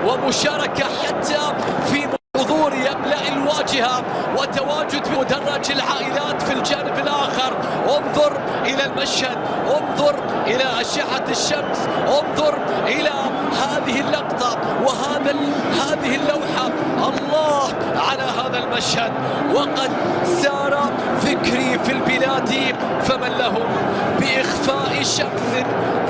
ومشاركة حتى في حضور يملأ الواجهة وتواجد بمدرج العائلات في الجانب الآخر. انظر إلى المشهد، انظر إلى أشعة الشمس، انظر إلى هذه اللقطة هذه اللوحة. الله على هذا المشهد. وقد سار فكري في البلاد فمن لهم بإخفاء شمس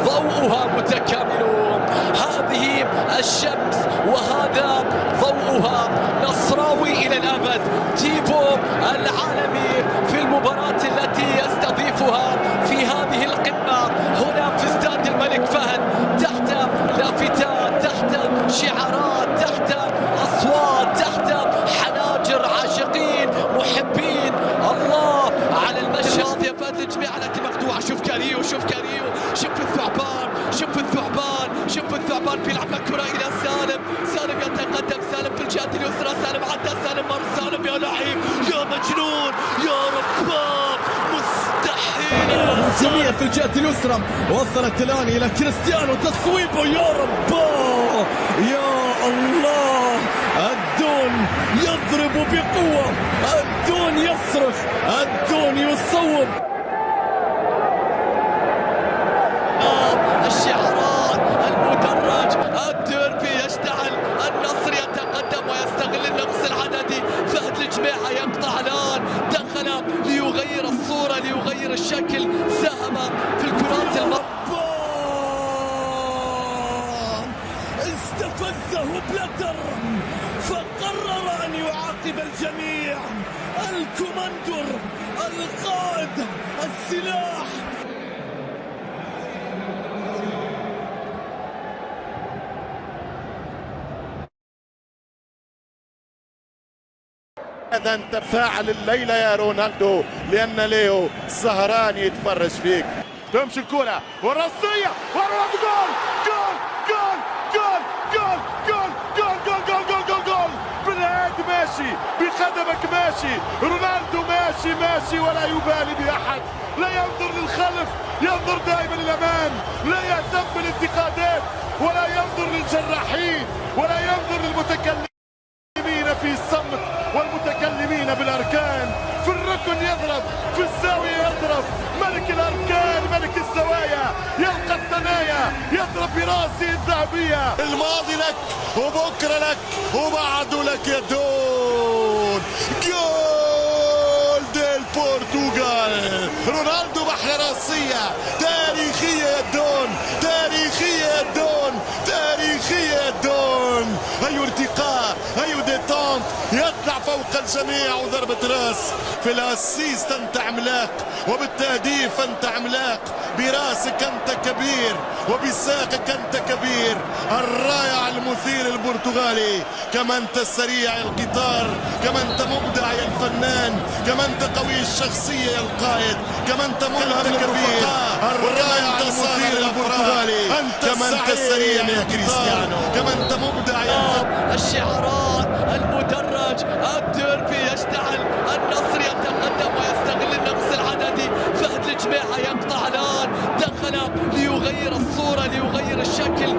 ضوءها متكاملون. هذه الشمس وهذا ضوءها نصراوي إلى الأبد. تيبو العالمي في المباراة التي يستضيفها في هذه القمة هنا في استاد الملك فهد، تحت لافتات، تحت شعارات، تحت أصوات، تحت حناجر عاشقين محبين. الله على المشهد. يا فهد الجميع على مقطوعة. شوف كاريو، شوف كاريو، شوف الثعبان، شوف الثعبان، شوف الثعبان بيلعب الكرة إلى سالم. سالم يتقدم، سالم في الجهة اليسرى، سالم عدى، سالم مر، سالم يا لعيب يا مجنون يا رباب مستحيل. الجميع في الجهة اليسرى وصلت الآن إلى كريستيانو، تصويبه يا رباه يا الله. الدون يضرب بقوة، الدون يصرخ، الدون يصوب. الشعارات، المدرج، الديربي يشتعل، النصر يتقدم ويستغل النقص العددي. فهد الجميع يقطع الآن، دخل ليغير الصورة، ليغير الشكل، ساهم في الكرات استفزه بلاتر فقرر أن يعاقب الجميع. الكوماندور، القائد، السلاح. هذا انت فاعل الليلة يا رونالدو، لأن ليو سهران يتفرج فيك. تمشي الكرة والرأسية ورونالدو، جول جول جول جول جول جول جول جول جول جول جول. بالهاد ماشي، بقدمك ماشي، رونالدو ماشي ولا يبالي بأحد، لا ينظر للخلف، ينظر دائما للأمام، لا يهتم بالانتقادات ولا ينظر للجراحين ولا ينظر للمتكلمين في الصمت والمتكلمين بالأركان. في الركن يضرب، في الزاوية يضرب، ملك الأركان ملك الزوايا، يلقى الثنايا، يضرب براسه الذهبية. الماضي لك وبكرة لك وبعده لك يا دون. جول ديل بورتوغال، رونالدو بحر راسية تاريخية يا دون، تاريخية يا دون، تاريخية يا دون. أي ارتقاء، أي ديتونت، يطلع فوق الجميع وضربة راس. في الاسيست انت عملاق، وبالتهديف انت عملاق، براسك انت كبير، وبساقك انت كبير. الرائع المثير البرتغالي، كما انت سريع القطار، كما انت مبدع يا الفنان، كما انت قوي الشخصية يا القائد، كما انت ملهم كبير. الرائع المثير البرتغالي، كما انت سريع يا كريستيانو، كما انت مبدع يا الشعارات، المدرج، الديربي يشتعل، النصر يتقدم ويستغل النقص العددي. فهد الجميع يقطع الآن، دخل ليغير الصورة، ليغير الشكل،